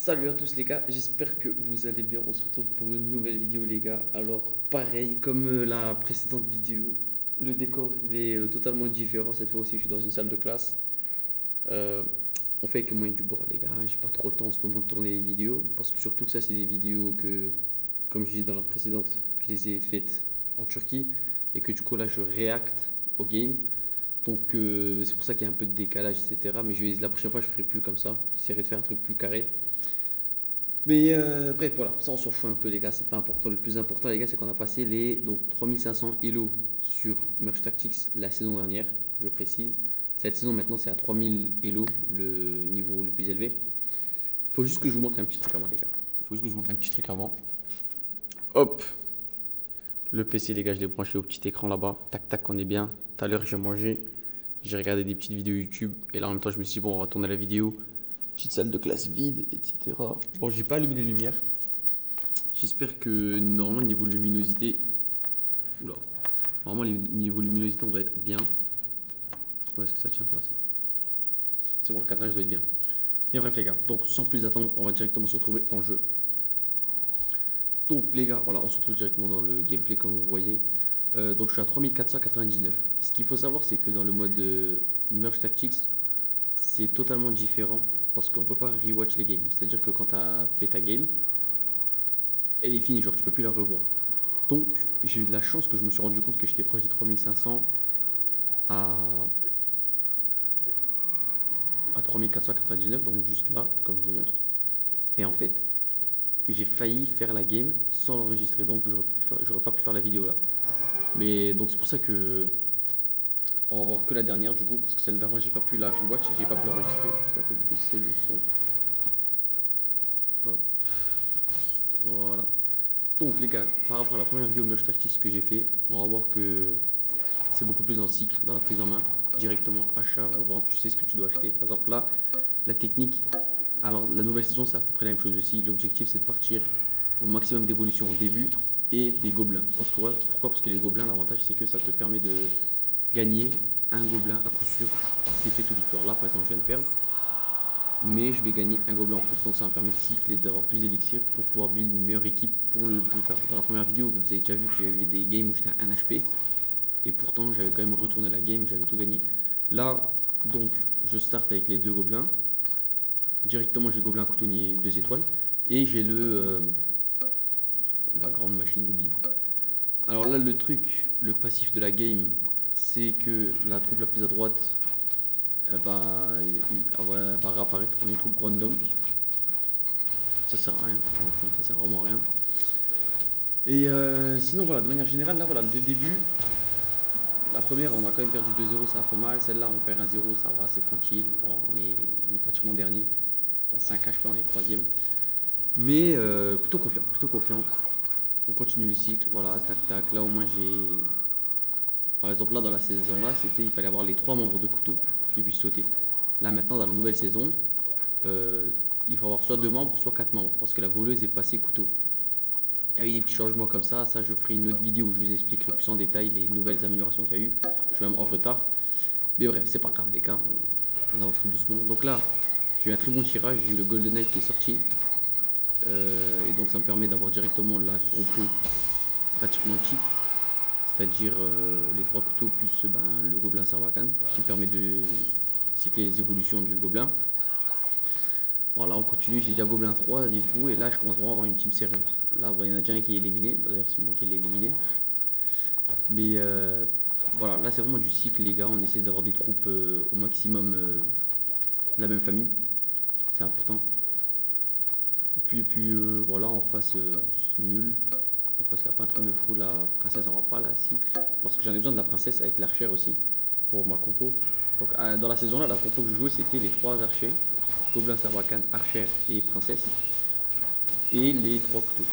Salut à tous les gars, j'espère que vous allez bien. On se retrouve pour une nouvelle vidéo les gars. Alors pareil comme la précédente vidéo, le décor il est totalement différent. Cette fois aussi je suis dans une salle de classe. Euh, on fait avec le moyen du bord les gars. J'ai pas trop le temps en ce moment de tourner les vidéos parce que surtout que ça c'est des vidéos que, comme je disais dans la précédente, je les ai faites en Turquie et que du coup là je réacte au game. Donc c'est pour ça qu'il y a un peu de décalage etc. Mais la prochaine fois je ferai plus comme ça. J'essaierai de faire un truc plus carré. Mais bref, voilà, ça on s'en fout un peu les gars, c'est pas important. Le plus important les gars, c'est qu'on a passé les donc 3500 Elo sur Merge Tactics la saison dernière, je précise. Cette saison maintenant c'est à 3000 Elo, le niveau le plus élevé. Il faut juste que je vous montre un petit truc avant les gars. Il faut juste que je vous montre un petit truc avant. Hop, le PC les gars, je l'ai branché au petit écran là-bas. Tac tac, on est bien. Tout à l'heure j'ai mangé, j'ai regardé des petites vidéos YouTube et là en même temps je me suis dit bon on va tourner la vidéo. Petite salle de classe vide, etc. Bon, j'ai pas allumé les lumières. J'espère que normalement, niveau luminosité. Oula. Normalement, niveau luminosité, on doit être bien. Pourquoi est-ce que ça tient pas ça? C'est bon, le cadrage doit être bien. Et bref, les gars. Donc, sans plus attendre, on va directement se retrouver dans le jeu. Donc, les gars, voilà, on se retrouve directement dans le gameplay comme vous voyez. Donc, je suis à 3499. Ce qu'il faut savoir, c'est que dans le mode Merge Tactics, c'est totalement différent parce qu'on peut pas rewatch les games. C'est-à-dire que quand tu as fait ta game, elle est finie, genre tu peux plus la revoir. Donc, j'ai eu de la chance que je me suis rendu compte que j'étais proche des 3500 à, à 3499, donc juste là, comme je vous montre. Et en fait, j'ai failli faire la game sans l'enregistrer, donc j'aurais pas pu faire la vidéo là. Mais donc c'est pour ça que on va voir que la dernière du coup, parce que celle d'avant j'ai pas pu la rewatch, j'ai pas pu l'enregistrer. Juste un peu baisser le son. Hop. Voilà. Donc les gars, par rapport à la première vidéo Merge Tactics que j'ai fait, on va voir que c'est beaucoup plus dans le cycle, dans la prise en main, directement achat, revente, tu sais ce que tu dois acheter. Par exemple là, la technique, alors la nouvelle saison c'est à peu près la même chose aussi. L'objectif c'est de partir au maximum d'évolution au début et des gobelins. Pourquoi? Parce que les gobelins, l'avantage c'est que ça te permet de gagner un gobelin à coup sûr, défaite ou victoire. Là par exemple je viens de perdre, mais je vais gagner un gobelin en plus. Donc ça me permet de cycler et d'avoir plus d'élixir pour pouvoir build une meilleure équipe pour le plus tard. Dans la première vidéo, vous avez déjà vu que j'avais des games où j'étais à 1 HP. Et pourtant, j'avais quand même retourné la game, j'avais tout gagné. Là, donc, je start avec les deux gobelins. Directement, j'ai le gobelin à couteau 2 étoiles. Et j'ai la grande machine goblin. Alors là, le truc, le passif de la game, c'est que la troupe la plus à droite, elle va réapparaître comme une troupe random. Ça sert à rien, ça sert vraiment à rien. Et sinon, voilà, de manière générale, là, voilà, le début, la première, on a quand même perdu 2-0, ça a fait mal. Celle-là, on perd 1-0, ça va, c'est tranquille. Bon, on est pratiquement dernier. À 5 HP, on est troisième. Mais plutôt confiant, plutôt confiant. On continue le cycle, voilà, tac tac. Là, au moins, j'ai. Par exemple, là, dans la saison-là, il fallait avoir les 3 membres de couteau pour qu'ils puissent sauter. Là, maintenant, dans la nouvelle saison, il faut avoir soit 2 membres, soit 4 membres. Parce que la voleuse est passée couteau. Il y a eu des petits changements comme ça. Ça, je ferai une autre vidéo où je vous expliquerai plus en détail les nouvelles améliorations qu'il y a eu. Je suis même en retard. Mais bref, c'est pas grave, les gars. On avance tout doucement. Donc là, j'ai eu un très bon tirage. J'ai eu le Golden Knight qui est sorti. Et donc, ça me permet d'avoir directement la compo pratiquement cheap. C'est-à-dire les 3 couteaux plus le Gobelin Sarbacane qui permet de cycler les évolutions du Gobelin. Voilà, on continue, j'ai déjà Gobelin 3, dites-vous, et là je commence vraiment à avoir une team sérieuse. Là, il y en a déjà un qui est éliminé, d'ailleurs c'est moi qui l'ai éliminé. Mais voilà, là c'est vraiment du cycle, les gars, on essaie d'avoir des troupes au maximum de la même famille, c'est important. Et puis voilà, en face c'est nul. En face, la peinture de fou, la princesse, on va pas la cycle. Parce que j'en ai besoin de la princesse avec l'archer aussi, pour ma compo. Donc dans la saison là, la compo que je jouais, c'était les 3 archers. Gobelin, Sarbacane, Archer et Princesse. Et les 3 couteaux.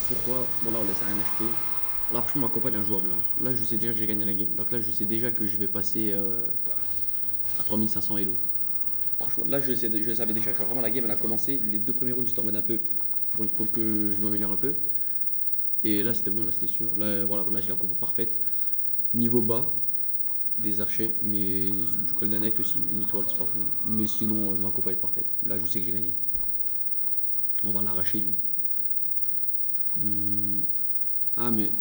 Pourquoi? Bon là on laisse rien acheter. Là franchement ma compo elle est injouable. Là je sais déjà que j'ai gagné la game. Donc là je sais déjà que je vais passer à 3500 Elo. Franchement là je le savais déjà. Genre vraiment la game elle a commencé. Les 2 premiers rounds j'étais en mode un peu. Bon il faut que je m'améliore un peu. Et là c'était bon, là c'était sûr. Là voilà, là j'ai la compo parfaite. Niveau bas, des archers, mais du Golden Knight aussi, une étoile, c'est pas fou. Mais sinon, ma compo elle est parfaite. Là, je sais que j'ai gagné. On va l'arracher lui. Ah mais...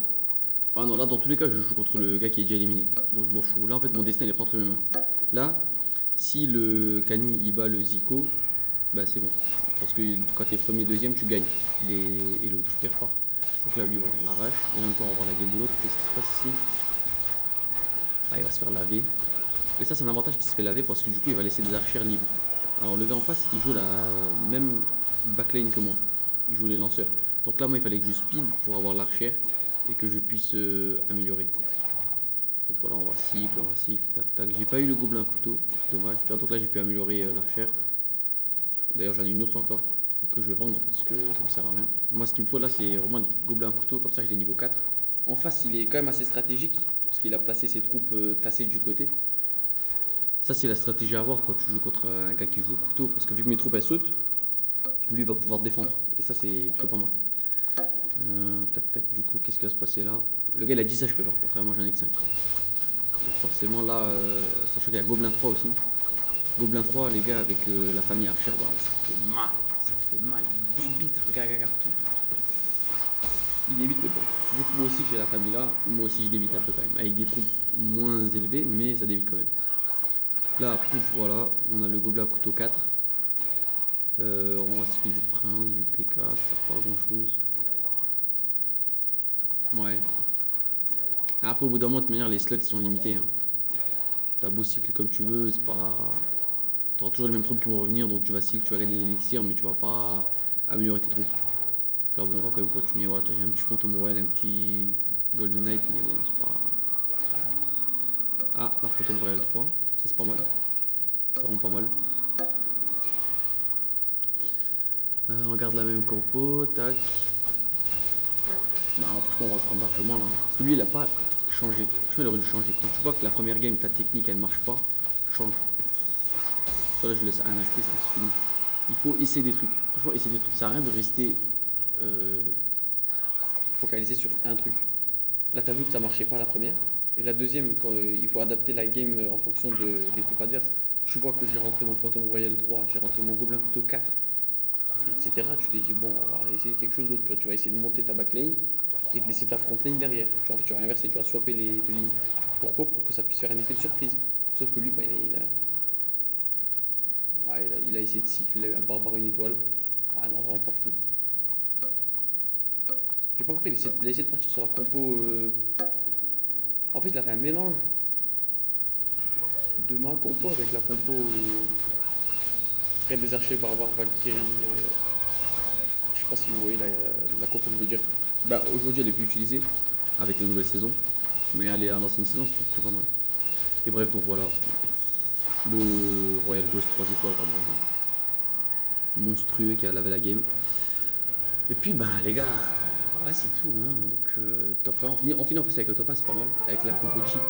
Ah non, là dans tous les cas je joue contre le gars qui est déjà éliminé. Donc je m'en fous. Là en fait mon destin il est pas entre mes mains. Là, si le Kani il bat le Zico, bah c'est bon. Parce que quand t'es premier, deuxième, tu gagnes. Et l'autre, tu perds pas. Donc là lui voilà, on l'arrache. Et en même temps on va voir la game de l'autre. Qu'est-ce qui se passe ici? Ah il va se faire laver. Et ça c'est un avantage qui se fait laver parce que du coup il va laisser des archères libres. Alors le gars en face il joue la même backlane que moi. Il joue les lanceurs. Donc là moi il fallait que je speed pour avoir l'archère et que je puisse améliorer. Donc voilà on va cycle, tac tac. J'ai pas eu le gobelin à couteau, c'est dommage. Tu vois, donc là j'ai pu améliorer l'archère. D'ailleurs j'en ai une autre encore que je vais vendre parce que ça me sert à rien. Moi ce qu'il me faut là c'est vraiment du gobelin à couteau, comme ça je l'ai niveau 4. En face il est quand même assez stratégique parce qu'il a placé ses troupes tassées du côté. Ça c'est la stratégie à avoir quand tu joues contre un gars qui joue au couteau parce que vu que mes troupes elles sautent, lui il va pouvoir défendre et ça c'est plutôt pas mal. Tac tac, du coup qu'est-ce qui va se passer là? Le gars il a 10 HP par contre, hein, moi j'en ai que 5. Donc, forcément là, sachant qu'il y a Gobelin 3 aussi. Gobelin 3 les gars avec la famille Archer, bah, ça fait mal, il débite, regarde. Il débite mais bon. Vu que moi aussi j'ai la famille là, moi aussi je débite un peu quand même. Avec des troupes moins élevées mais ça débite quand même. Là, pouf, voilà, on a le gobelin à couteau 4. On va se du prince, du PK, ça sert pas à grand chose. Ouais. Après, au bout d'un moment, de toute manière, les slots sont limités. Hein. T'as beau cycle comme tu veux, c'est pas. T'auras toujours les mêmes troupes qui vont revenir, donc tu vas cycle, tu vas gagner l'élixir, mais tu vas pas améliorer tes troupes. Donc là, bon, on va quand même continuer. Voilà, j'ai un petit fantôme royal, un petit Golden Knight, mais bon, c'est pas. Ah, la fantôme royal 3, ça c'est pas mal. C'est vraiment pas mal. On regarde la même compo, tac. Non, franchement, on va le prendre largement là. Parce que lui, il a pas changé. Je il aurait dû changer. Quand tu vois que la première game, ta technique, elle marche pas, change. Ça, là, je laisse un HP, c'est fini. Il faut essayer des trucs. Franchement, essayer des trucs. Ça sert à rien de rester focalisé sur un truc. Là, t'as vu que ça marchait pas la première. Et la deuxième, quand il faut adapter la game en fonction des troupes adverses. Tu vois que j'ai rentré mon Phantom Royal 3, j'ai rentré mon Gobelin Couteau 4, etc. Tu t'es dit, bon, on va essayer quelque chose d'autre. Tu vas essayer de monter ta backline et de laisser ta frontlane derrière. En fait, tu vas inverser, tu vas swapper les deux lignes. Pourquoi? Pour que ça puisse faire un effet de surprise. Sauf que lui, bah, il a essayé de cycle, il a eu un barbare une étoile. Ah non, vraiment pas fou. J'ai pas compris, il a essayé de partir sur la compo. En fait, il a fait un mélange de ma compo avec la compo Reine des Archers, Barbare, Valkyrie. Je sais pas si vous voyez la compo que je veux dire. Bah, aujourd'hui, elle est plus utilisée avec la nouvelle saison. Mais elle est à l'ancienne saison, c'était plutôt pas mal. Et bref, donc voilà. Le Royal Ghost 3 étoiles, vraiment monstrueux qui a lavé la game. Et puis, bah, les gars, voilà, c'est tout. Hein. Donc, top 1. On finit en plus avec le top 1, c'est pas mal. Avec la compo cheap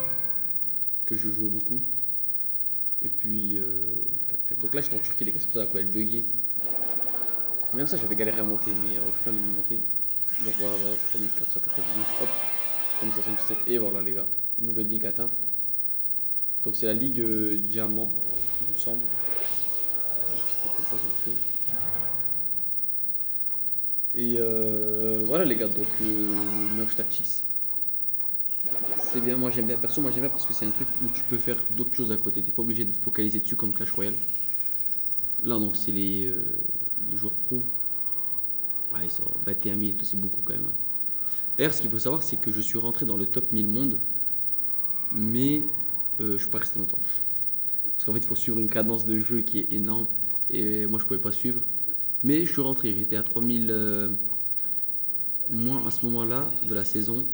que je joue beaucoup. Et puis, tac, tac. Donc là, j'étais en Turquie, les gars, c'est pour ça quoi elle buguait. Même ça, j'avais galéré à monter, mais au final, elle est montée. Donc voilà, 3499, hop, 3517. Et voilà, les gars, nouvelle ligue atteinte. Donc c'est la ligue diamant, il me semble. Et voilà, les gars, donc Merge Tactics. C'est bien, moi j'aime bien. Perso, moi j'aime bien parce que c'est un truc où tu peux faire d'autres choses à côté. T'es pas obligé de te focaliser dessus comme Clash Royale. Là, donc c'est les joueurs pro. Ouais, ils sont 21 000 et tout, c'est beaucoup quand même. D'ailleurs, ce qu'il faut savoir, c'est que je suis rentré dans le top 1000 monde, mais je suis pas resté longtemps. Parce qu'en fait, il faut suivre une cadence de jeu qui est énorme, et moi, je pouvais pas suivre. Mais je suis rentré, j'étais à 3000. Moi, à ce moment-là de la saison,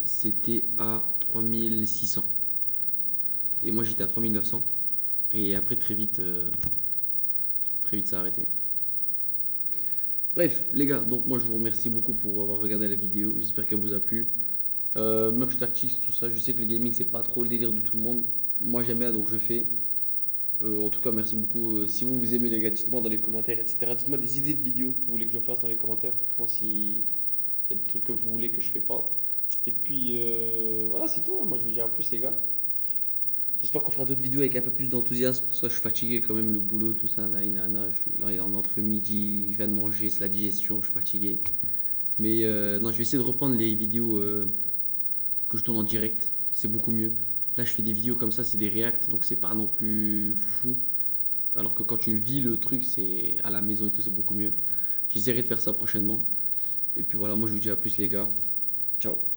c'était à 3600. Et moi, j'étais à 3900. Et après, très vite, ça a arrêté. Bref, les gars, donc moi je vous remercie beaucoup pour avoir regardé la vidéo. J'espère qu'elle vous a plu. Merge Tactics, tout ça. Je sais que le gaming, c'est pas trop le délire de tout le monde. Moi j'aime bien, donc je fais. En tout cas, merci beaucoup. Si vous aimez, les gars, dites-moi dans les commentaires, etc. Dites-moi des idées de vidéos que vous voulez que je fasse dans les commentaires. Franchement, s'il y a des trucs que vous voulez que je fais pas. Et puis voilà, c'est tout. Hein. Moi je vous dis à plus, les gars. J'espère qu'on fera d'autres vidéos avec un peu plus d'enthousiasme. Parce que je suis fatigué quand même, le boulot, tout ça, nana. Là, il est en entre midi, je viens de manger, c'est la digestion, je suis fatigué. Mais non, je vais essayer de reprendre les vidéos que je tourne en direct. C'est beaucoup mieux. Là, je fais des vidéos comme ça, c'est des reacts, donc c'est pas non plus fou. Alors que quand tu vis le truc, c'est à la maison et tout, c'est beaucoup mieux. J'essaierai de faire ça prochainement. Et puis voilà, moi je vous dis à plus les gars. Ciao.